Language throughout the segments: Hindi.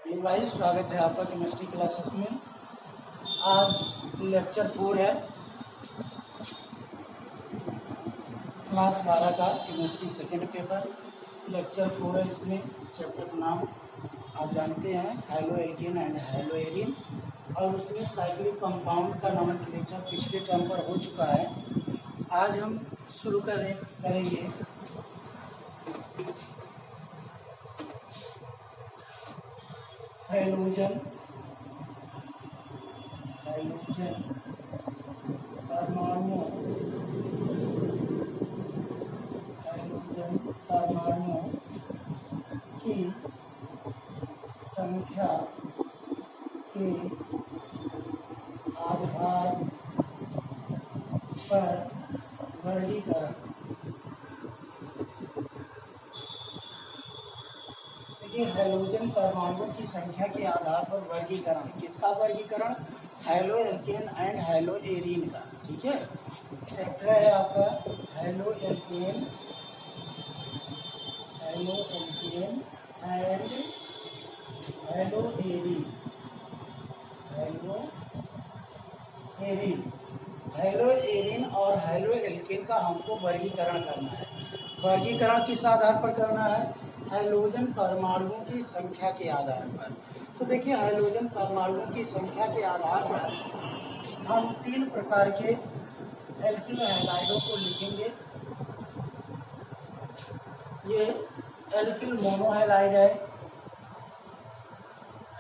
हेलो भाई, स्वागत है आपका केमिस्ट्री क्लासेस में। आज लेक्चर 4 है, क्लास 12 का केमिस्ट्री सेकेंड पेपर। लेक्चर 4 है, इसमें चैप्टर का नाम आप जानते हैं hello alkene and hello arene, और उसमें साइक्लिक कंपाउंड का नोमेनक्लेचर पिछले टर्म पर हो चुका है। आज हम शुरू करेंगे हाइड्रोजन परमाणुओं की संख्या के आधार पर वर्गीकरण। हाइड्रोजन परमाणुओं की संख्या के आधार पर वर्गीकरण। किसका वर्गीकरण? Hello alkene and hello arene का। ठीक है, चैप्टर है आपका hello alkene and hello arene. Hello arene और हैलो एल्केन का हमको वर्गीकरण करना है। वर्गीकरण किस आधार पर करना है? हाइड्रोजन परमाणुओं की संख्या के आधार पर। तो देखिए, हाइड्रोजन परमाणुओं की संख्या के आधार पर हम 3 प्रकार के एल्किल हैलाइडों को लिखेंगे। ये एल्किल मोनोहैलाइड है,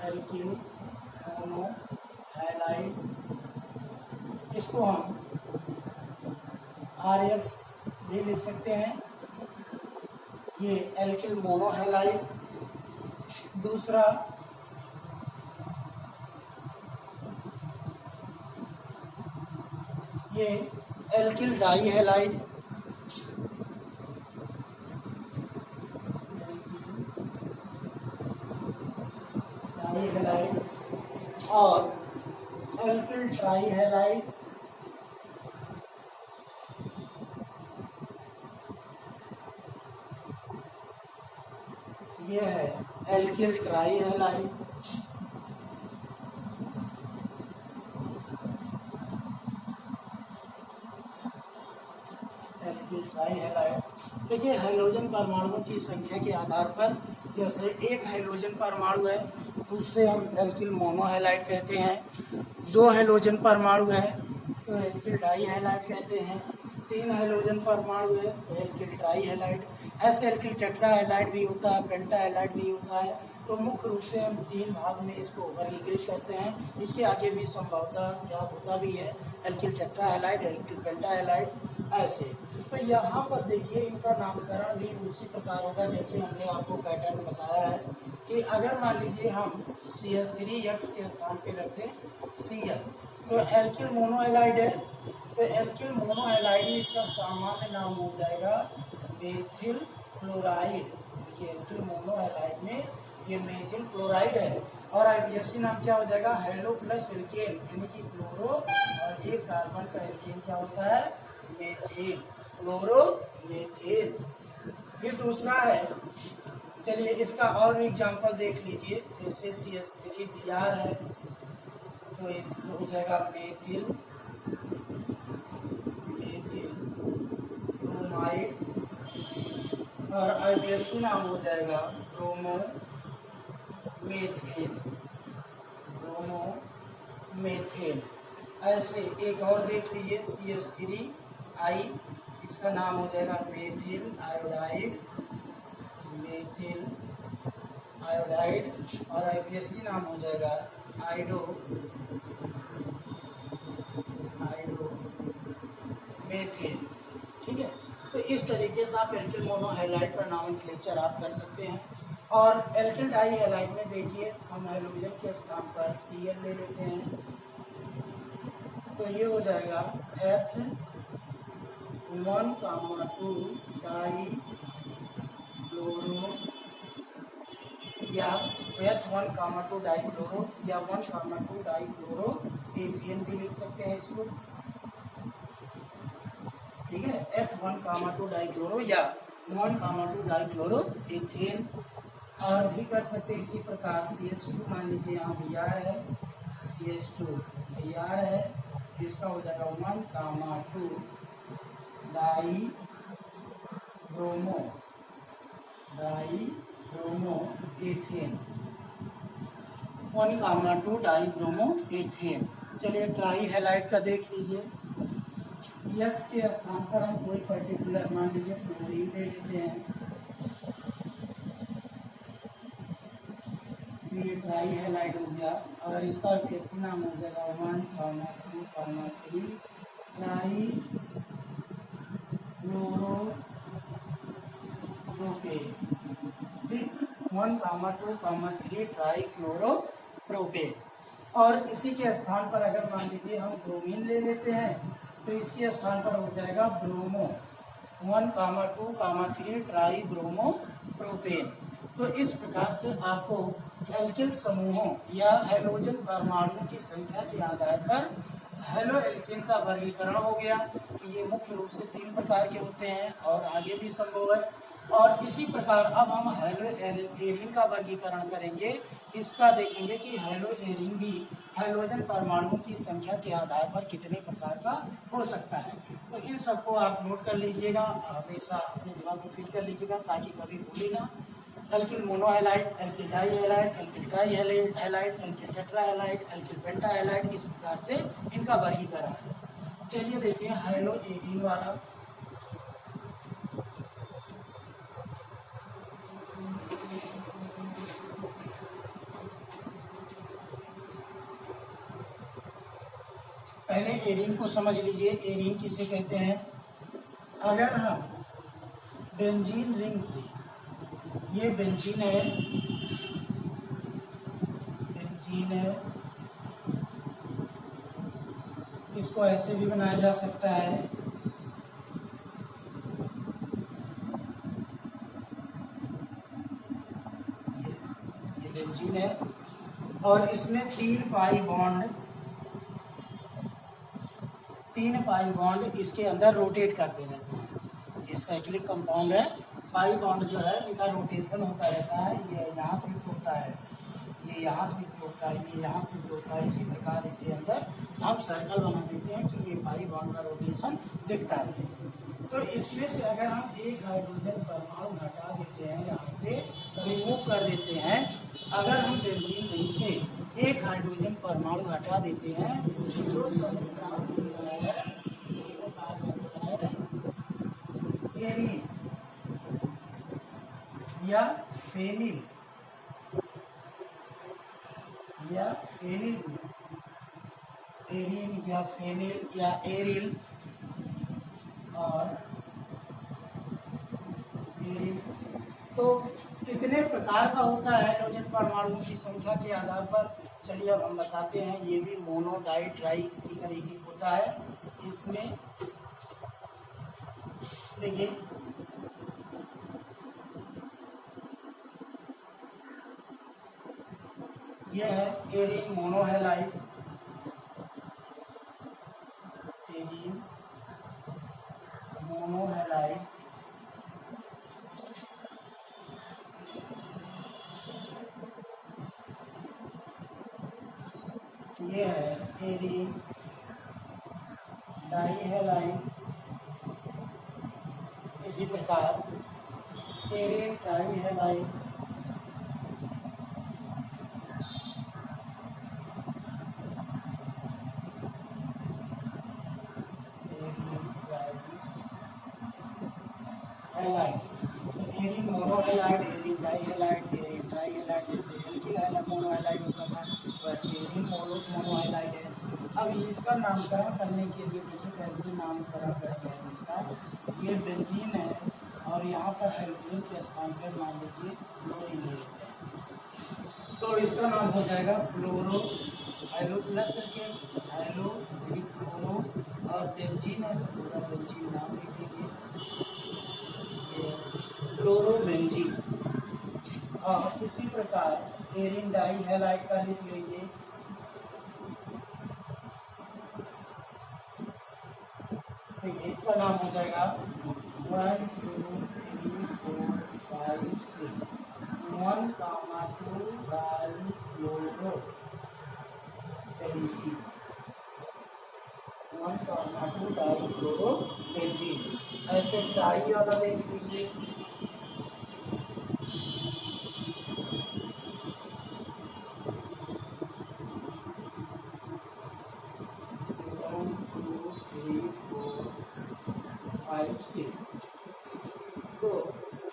एल्किल मोनोहैलाइड, इसको हम RX भी लिख सकते हैं। ये एल्किल मोनोहैलाइड। दूसरा ये एल्किल डाईहैलाइड, और एल्किल ट्राईहैलाइड। ये है एल्किल ट्राईहैलाइड। देखिए, हाइड्रोजन परमाणुओं की संख्या के आधार पर, जैसे एक हाइड्रोजन परमाणु है तो उसे हम एल्किल मोनोहैलाइड कहते हैं। 2 हाइड्रोजन परमाणु है तो एल्किल डाईहैलाइड कहते हैं। 3 हाइड्रोजन परमाणु है तो एल्किल ट्राईहैलाइड। ऐसे एल्किल टेट्राहैलाइड भी होता है, पेंटाहैलाइड भी होता है। तो मुख्य रूप से हम 3 भाग में इसको वर्गीकृत करते हैं। इसके आगे भी संभवतः या होता भी है एल्किल टेट्राहैलाइड, एल्किल पेंटाहैलाइड, ऐसे। तो यहाँ पर देखिए, इनका नामकरण भी उसी प्रकार होगा जैसे हमने आपको पैटर्न बताया है कि अगर मान लीजिए हम CH3X के स्थान पे रखते हैं Cl, तो एल्किल मोनोहैलाइड है, तो एल्किल मोनोहैलाइड में इसका सामान्य नाम हो जाएगा मेथिल क्लोराइड। देखिए, एल्किल मोनोहैलाइड में ये मेथिल क्लोराइड है। और आईपीएससी नाम क्या हो जाएगा? हैलो प्लस एल्केन, यानी कि क्लोरो और एक कार्बन का एल्केन क्या होता है? Methyl, chloro methyl. फिर दूसरा है, चलिए इसका और भी एग्जांपल देख लीजिए। जैसे CH3Br है तो इसको हो जाएगा मेथिल ब्रोमाइड, और आईपीएससी नाम हो जाएगा ब्रोमो मेथेन। ऐसे एक और देख लीजिए CH3I, इसका नाम हो जाएगा मेथिल आयोडाइड, और आईपीएससी नाम हो जाएगा आइडो मेथेन। ठीक है, तो इस तरीके से आप एल्किल मोनोहैलाइड का नोमेनक्लेचर आप कर सकते हैं। और एल्किल डाईहैलाइड में देखिए, हम हाइड्रोजन के स्थान पर Cl ले लेते हैं, तो ये हो जाएगा H1,2 डाईक्लोरो, या H1,2 डाईक्लोरो, या 1,2 डाईक्लोरो एथेन भी लिख सकते हैं इसको। ठीक है, H1,2 डाईक्लोरो या 1,2 डाईक्लोरो एथेन। और भी कर सकते हैं इसी प्रकार CH2 मान लीजिए यहाँ Br है, CH2 Br है, इसका हो जाएगा 1,2 die bromo ethane, 1,2 die bromo ethane. चलिए ट्राई हैलाइड का देख लीजिए। यक्स के स्थान पर हम कोई पर्टिकुलर मान लीजिए क्लोरीन ले लेते हैं, ये ट्राई हैलाइड हो गया और इसका केसी नाम हो जाएगा 1,2,3 ट्राई क्लोरोप्रोपेन, 1,2,3 ट्राई क्लोरोप्रोपेन। और इसी के स्थान पर अगर मान लीजिए हम ब्रोमीन ले लेते हैं तो इसके स्थान पर हो जाएगा ब्रोमो, 1,2,3 ट्राई ब्रोमो प्रोपेन। तो इस प्रकार से आपको एल्किल समूहों या हैलोजन परमाणुओं की संख्या के आधार पर हेलो एल्केन का वर्गीकरण हो गया। ये मुख्य रूप से 3 प्रकार के होते हैं और आगे भी संभव है। और इसी प्रकार अब हम हेलो एरीन का वर्गीकरण करेंगे। इसका देखेंगे कि हेलो एरीन भी हैलोजन परमाणुओं की संख्या के आधार पर कितने प्रकार का हो सकता है। तो इन सबको आप नोट कर लीजिएगा, हमेशा अपने दिमाग में फिट कर लीजिएगा ताकि कभी भूले ना। Alkyl monohalide, alkyl dihalide, alkyl trihalide, alkyl tetrahalide, alkyl pentahalide, इस प्रकार से इनका वर्गीकरण है। चलिए देखिए हेलो एरीन वाला। पहले एरीन को समझ लीजिए। एरीन किसे कहते हैं? अगर हम बेंजीन रिंग से, ये बेंजीन है, इसको ऐसे भी बनाया जा सकता है, ये बेंजीन है और इसमें 3 पाई बॉन्ड इसके अंदर रोटेट करते रहते हैं। ये साइक्लिक कंपाउंड है। पाई बॉन्ड जो है इनका रोटेशन होता रहता है। ये यहाँ शिफ्ट होता है, ये यहाँ शिफ्ट होता है, ये यहाँ शिफ्ट होता है। इसी प्रकार इसके अंदर हम सर्कल बना देते हैं कि ये पाई बॉन्ड का रोटेशन दिखता है। तो इसमें से अगर हम एक हाइड्रोजन परमाणु हटा देते हैं, यहाँ से रिमूव कर देते हैं, अगर हम बेंजीन रिंग से एक हाइड्रोजन परमाणु हटा देते हैं, जो एरीन या फेनिल एरिल और एरिल, तो कितने प्रकार का होता है हाइड्रोजन परमाणुओं की संख्या के आधार पर? चलिए अब हम बताते हैं। ये भी मोनो डाई ट्राई की तरीके होता है। इसमें देखिए ये है एरीन मोनोहैलाइड, ये है एरीन डाईहैलाइड, इसी प्रकार एरीन ट्राईहैलाइड, एरीन मोनोहैलाइड, एरीन डाईहैलाइड, एरीन ट्राईहैलाइड, जैसे एल्किल मोनोहैलाइड होता था वैसे एरीन मोनोहैलाइड है। अब इसका नामकरण करने के लिए देखिए कैसे नामकरण करते हैं इसका। ये बेंजीन है और यहाँ पर हाइड्रोजन के स्थान पर मान लीजिए क्लोरीन ले लेते हैं, तो इसका नाम हो जाएगा फ्लोरो, हाइलो प्लस करके हाइलो क्लोरो, और बेंजीन है तो पूरा बेंजीन नाम लिख दीजिए, क्लोरोबेंजीन। और इसी प्रकार एरीन डाईहैलाइड का लिख लीजिए, इसका नाम हो जाएगा 1 2 3 4 5 6 1,2 डाइक्लोरो बेंजीन, 1,2 डाइक्लोरो बेंजीन। ऐसे ट्राई वाला देख लीजिए, तो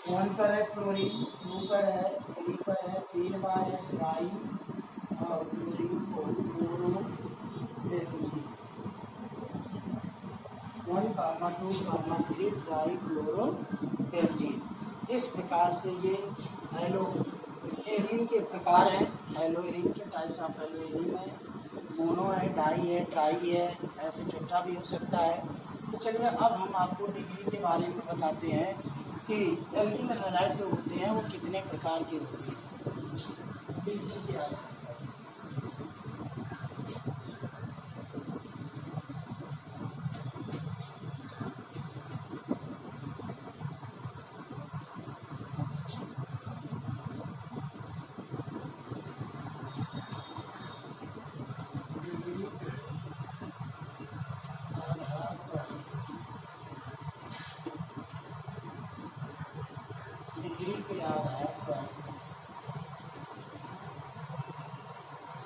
1 पर है क्लोरीन, 2 पर है, 3 पर है, 3 बार है ट्राई और क्लोरीन को chloro benzene, 1,2,3 try chloro benzene. इस प्रकार से ये हेलो एरीन के प्रकार हैं। हेलो एरीन के टाइप्स ऑफ हेलो एरीन है, मोनो है, डाई है, ट्राई है, ऐसे टेट्रा भी हो सकता है। तो चलिए अब हम आपको डिग्री के बारे में बताते हैं कि एल्किल हैलाइड जो होते हैं वो कितने प्रकार के होते हैं। डिग्री के आधार पर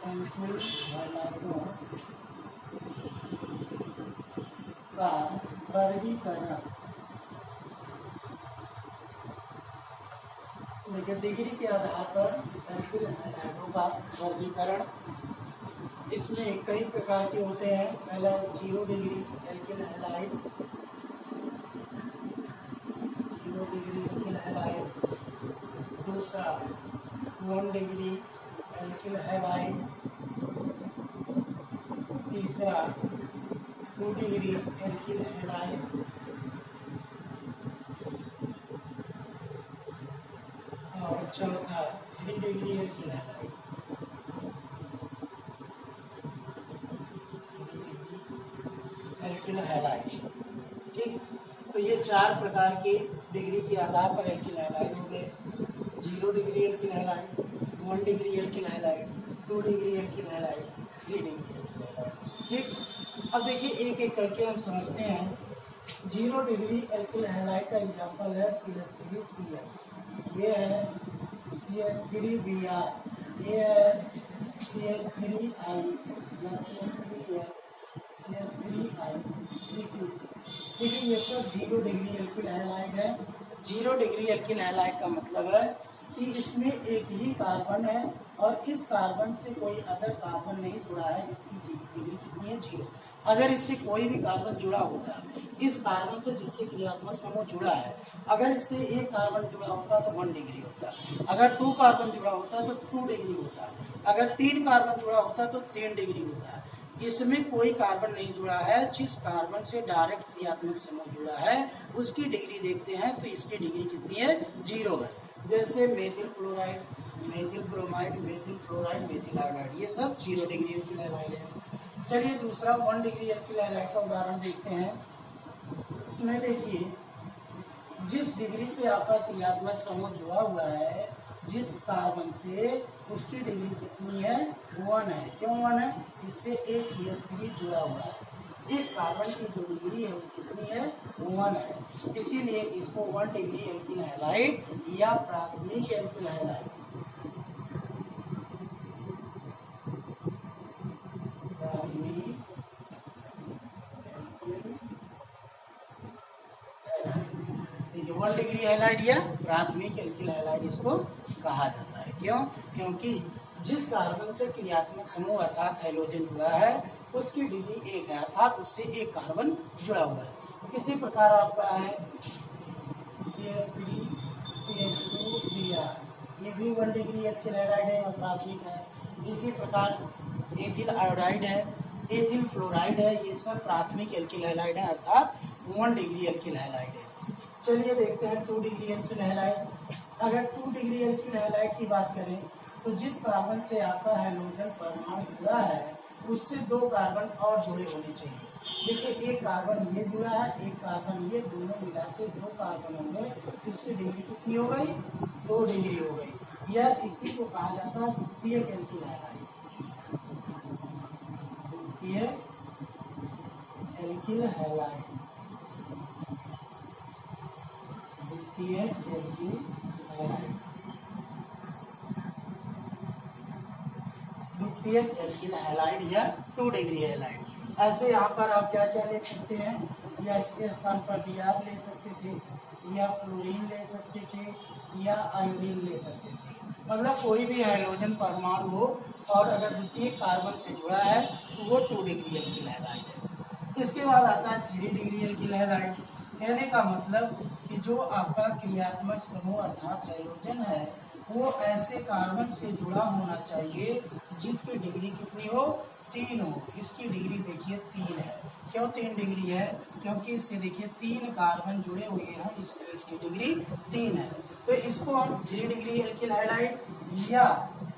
एल्किल हैलाइडों का वर्गीकरण, लेकिन डिग्री के आधार पर एल्किल हैलाइडों का वर्गीकरण, इसमें कई प्रकार के होते हैं। पहला 0 degree alkyl halide, 0 degree alkyl halide. दूसरा 1 डिग्री एल्किल हैलाइड। तीसरा 2 डिग्री एल्किल हैलाइड। और चौथा 3 degree alkyl halide. Alkyl halide, ठीक। तो ये 4 प्रकार के डिग्री के आधार पर एल्किल हैलाइड हो गए। 0 degree alkyl halide, 1 degree alkyl halide, 2 degree alkyl halide, 3 degree alkyl halide, ठीक। अब देखिए एक एक करके हम समझते हैं। 0 डिग्री एल्किल हैलाइड का एग्जांपल है CH3Cl, ये है CH3Br, ये है CH3I या CH3L, CH3I, etc। देखिए ये सब 0 डिग्री एल्किल हैलाइड है। 0 डिग्री एल्किल हैलाइड का मतलब है कि इसमें एक ही कार्बन है और इस कार्बन से कोई अदर कार्बन नहीं जुड़ा है। इसकी डिग्री कितनी है? 0। अगर इससे कोई भी कार्बन जुड़ा होता, इस कार्बन से जिससे क्रियात्मक समूह जुड़ा है, अगर इससे एक कार्बन जुड़ा होता तो 1 डिग्री होता, अगर 2 कार्बन जुड़ा होता तो 2 डिग्री होता, अगर 3 कार्बन जुड़ा होता तो 3 डिग्री होता। इसमें कोई कार्बन नहीं जुड़ा है। जिस कार्बन से डायरेक्ट क्रियात्मक समूह जुड़ा है उसकी डिग्री देखते हैं तो इसकी डिग्री कितनी है? 0 है। जैसे methyl chloride, methyl bromide, methyl fluoride, methyl iodide, ये सब 0 डिग्री एल्किल हैलाइड है। चलिए दूसरा 1 डिग्री एल्किल हैलाइड का उदाहरण देखते हैं। इसमें देखिए जिस डिग्री से आपका क्रियात्मक समूह जुड़ा हुआ है जिस कार्बन से, उसकी डिग्री कितनी है? 1 है। क्यों 1 है? इससे एक CH3 जुड़ा हुआ है। इस कार्बन की जो डिग्री है वो कितनी है? 1 है। इसीलिए इसको 1 डिग्री एल्किल हैलाइड या प्राथमिक एल्किल हैलाइड, प्राथमिक 1 डिग्री हैलाइड या प्राथमिक एल्किल हैलाइड इसको कहा जाता है। क्यों? क्योंकि जिस कार्बन से क्रियात्मक समूह अर्थात हैलोजन जुड़ा है उसकी डिग्री 1 है, अर्थात उससे एक कार्बन जुड़ा हुआ है। इसी प्रकार आपका है CH3, CH2, Br, ये भी 1 डिग्री एल्किल हैलाइड है और प्राथमिक है। इसी प्रकार एथिल आयोडाइड है, एथिल फ्लोराइड है, ये सब प्राथमिक एल्किल हैलाइड है अर्थात 1 डिग्री एल्किल हैलाइड है। चलिए देखते हैं 2 डिग्री एल्किल हैलाइड। अगर 2 डिग्री एल्किल हैलाइड की बात करें तो जिस कार्बन से आपका हैलोजन परमाणु जुड़ा है उससे 2 कार्बन और जुड़े होने चाहिए। देखिए एक कार्बन ये जुड़ा है, एक कार्बन ये, दोनों मिला के 2 कार्बन होंगे, इसकी डिग्री कितनी हो गई? 2 डिग्री हो गई। यह इसी को कहा जाता है द्वितीयक एल्किल हैलाइड। द्वितीयक एल्किल हैलाइड, द्वितीयक एल्किल हैलाइड, द्वितीयक एल्किल हैलाइड या 2 डिग्री हैलाइड। ऐसे यहाँ पर आप क्या क्या ले सकते हैं, या इसके स्थान पर Br ले सकते थे, या क्लोरीन ले सकते थे, या आयोडीन ले सकते थे। मतलब कोई भी हाइड्रोजन परमाणु हो और अगर द्वितीय कार्बन से जुड़ा है तो वो 2 डिग्री एल्किल हैलाइड है। इसके बाद आता है 3 डिग्री एल्किल हैलाइड। कहने का मतलब कि जो आपका क्रियात्मक समूह अर्थात हाइड्रोजन है वो ऐसे कार्बन से जुड़ा होना चाहिए जिसकी डिग्री कितनी हो, 3 हो। इसकी डिग्री देखिए 3 है। क्यों 3 डिग्री है, क्योंकि इससे देखिए 3 कार्बन जुड़े हुए हैं, इसलिए इसकी डिग्री 3 है। तो इसको हम 3 डिग्री एल्किल हैलाइड या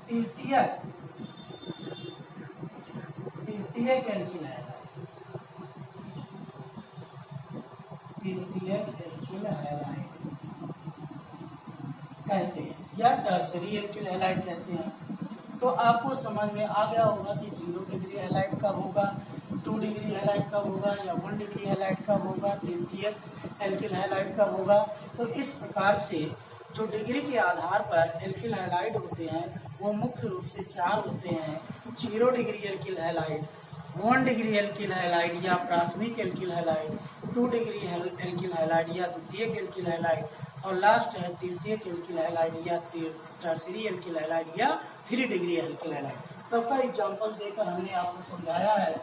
तृतीयक एल्किल हैलाइड, तृतीयक एल्किल हैलाइड कहते हैं या टर्सरी एल्किल हैलाइड कहते हैं। तो आपको समझ में आ गया होगा कि 0 डिग्री हैलाइड कब होगा, 2 डिग्री हैलाइड कब होगा, या 1 डिग्री हैलाइड कब होगा, तृतीयक एल्किल हैलाइड कब होगा। तो इस प्रकार से जो डिग्री के आधार पर एल्किल हैलाइड होते हैं वो मुख्य रूप से 4 होते हैं। 0 degree alkyl halide, 1 degree alkyl halide या प्राथमिक alkyl halide, 2 degree alkyl halide या द्वितीयक एल्किल हैलाइड, और लास्ट है तृतीयक एल्किल हैलाइड या टर्सरी एल्किल हैलाइड या 3 डिग्री एल्किल हैलाइड। सबका एग्जांपल देकर हमने आपको समझाया है।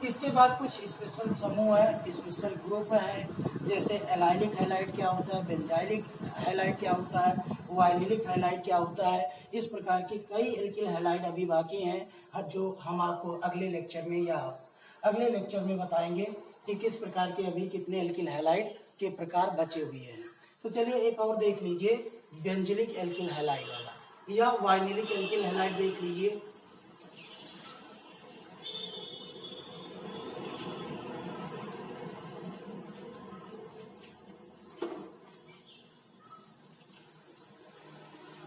इसके बाद कुछ स्पेशल समूह है, स्पेशल ग्रुप है, जैसे एलाइलिक हैलाइड क्या होता है, बेंजाइलिक हैलाइड क्या होता है, वाइनिलिक हैलाइड क्या होता है। इस प्रकार के कई एल्किल हैलाइड अभी बाकी हैं जो हम आपको अगले लेक्चर में बताएंगे कि किस प्रकार के अभी कितने एल्किल हैलाइड के प्रकार बचे हुए हैं। तो चलिए एक और देख लीजिए, बेंजिलिक एल्किल हैलाइड वाला या वाइनिलिक एल्किल हैलाइड देख लीजिए।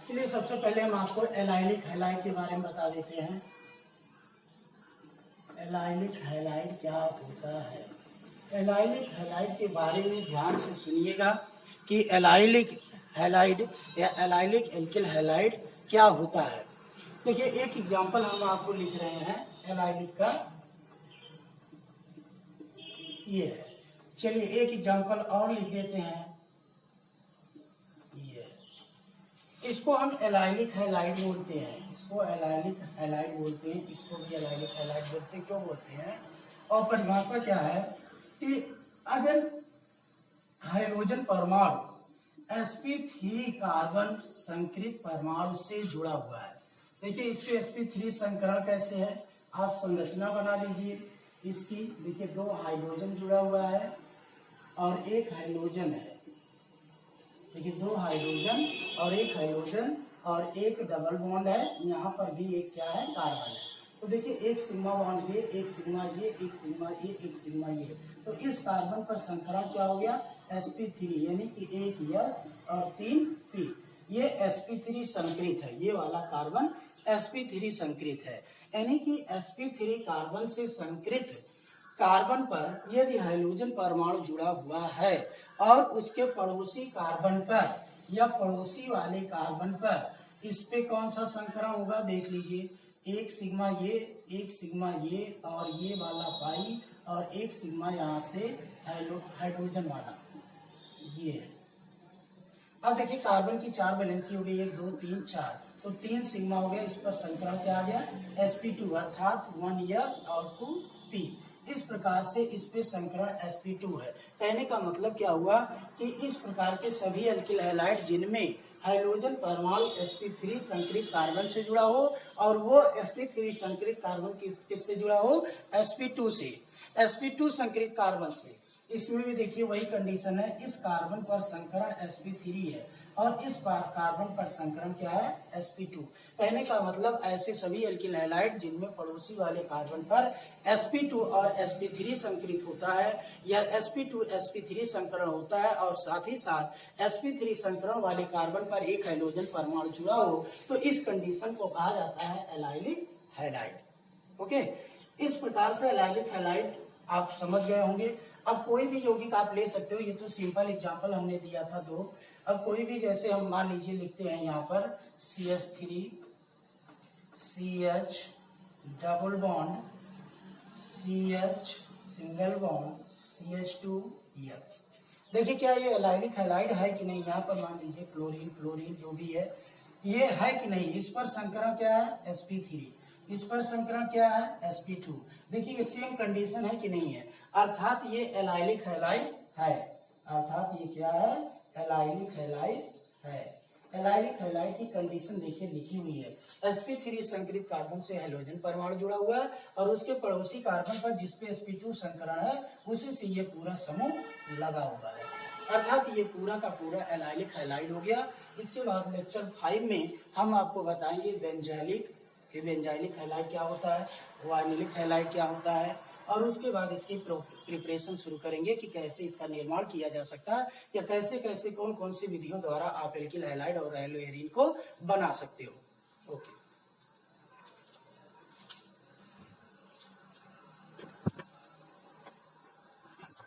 चलिए सबसे पहले हम आपको एलाइलिक हैलाइड के बारे में बता देते हैं। एलाइलिक हैलाइड क्या होता है। एलाइलिक हैलाइड के बारे में ध्यान से सुनिएगा कि एलाइलिक हैलाइड या एलाइलिक एल्किल हैलाइड क्या होता है। देखिए एक एग्जांपल हम आपको लिख रहे हैं एलाइलिक का, ये है। चलिए एक एग्जांपल और लिख देते हैं, ये इसको हम एलाइलिक हैलाइड बोलते हैं, इसको एलाइलिक हैलाइड बोलते हैं, इसको भी एलाइलिक हैलाइड बोलते हैं। क्यों बोलते हैं और परिभाषा क्या है कि अगर हाइड्रोजन परमाणु sp3 कार्बन संकरित परमाणु से जुड़ा हुआ है। देखिए इसके sp3 संकरण कैसे है, आप संरचना बना लीजिए इसकी। देखिए 2 हाइड्रोजन जुड़ा हुआ है और एक हाइड्रोजन है। देखिए 2 हाइड्रोजन और एक हाइड्रोजन और एक डबल बॉन्ड है, यहाँ पर भी एक क्या है, कार्बन है। तो देखिए एक सिग्मा बॉन्ड ये, एक सिग्मा ये, एक सिग्मा ये, एक सिग्मा ये। तो इस कार्बन पर संकरण क्या हो गया, sp3, यानी कि 1 S और 3 P। ये sp3 संकरित है, ये वाला कार्बन sp3 संकरित है। यानी कि sp3 कार्बन से संकरित कार्बन पर यदि हाइड्रोजन परमाणु जुड़ा हुआ है और उसके पड़ोसी कार्बन पर या पड़ोसी वाले कार्बन पर इस पे कौन सा संकरण होगा, देख लीजिए। एक सिग्मा ये, एक सिग्मा ये और ये वाला पाई और एक सिग्मा यहाँ से हाइड्रोजन वाला ये है। अब देखिए कार्बन की 4 वैलेंसी हो गई, 1 2 3 4, तो 3 सिग्मा हो गया। इस पर संकरण क्या आ गया, sp2 अर्थात 1 S और 2 P। इस प्रकार से इस पे संकरण sp2 है। कहने का मतलब क्या हुआ कि इस प्रकार के सभी एल्किल हैलाइड जिनमें हाइड्रोजन परमाणु sp3 संकरित कार्बन से जुड़ा हो और वो sp3 संकरित कार्बन किससे जुड़ा हो, sp2 से, sp2 संकरित कार्बन से। इसमें भी देखिए वही कंडीशन है, इस कार्बन पर संकरण sp3 है और इस बार कार्बन पर संकरण क्या है, sp2। कहने का मतलब ऐसे सभी एल्किल हैलाइड जिनमें पड़ोसी वाले कार्बन पर sp2 और sp3 संकरित होता है, या sp2 sp3 संकरण होता है और साथ ही साथ sp3 संकरण वाले कार्बन पर एक हाइड्रोजन परमाणु जुड़ा हो, तो इस कंडीशन को कहा जाता है एलाइलिक हैलाइड। ओके, इस प्रकार से एलाइलिक हैलाइड आप समझ गए होंगे। अब कोई भी यौगिक आप ले सकते हो, ये तो सिंपल एग्जांपल हमने दिया था दो। अब कोई भी, जैसे हम मान लीजिए लिखते हैं यहाँ पर CH3 CH double bond CH single bond CH2 X। देखिए क्या ये एलाइलिक हैलाइड है कि नहीं। यहाँ पर मान लीजिए क्लोरीन क्लोरीन जो भी है, ये है कि नहीं। इस पर संकरण क्या है, sp3, इस पर संकरण क्या है, sp2। देखिए ये सेम कंडीशन है कि नहीं है, अर्थात ये एलाइलिक हैलाइड है। अर्थात ये क्या है, एलाइलिक हैलाइड है। एलाइलिक हैलाइड की कंडीशन देखिए लिखी हुई है, sp3 संकरित कार्बन से हाइड्रोजन परमाणु जुड़ा हुआ है और उसके पड़ोसी कार्बन पर जिसपे sp2 संकरण है उसी से ये पूरा समूह लगा हुआ है। अर्थात ये पूरा का पूरा एलाइलिक हैलाइड हो गया। इसके बाद लेक्चर 5 में हम आपको बताएंगे बेंजाइलिक हैलाइड क्या होता है, वाइनिलिक हैलाइड क्या होता है, और उसके बाद इसकी प्रिपरेशन शुरू करेंगे कि कैसे इसका निर्माण किया जा सकता है, या कैसे कैसे कौन कौन सी विधियों द्वारा आप एल्किल हैलाइड और एल्लोएरीन को बना सकते हो। ओके।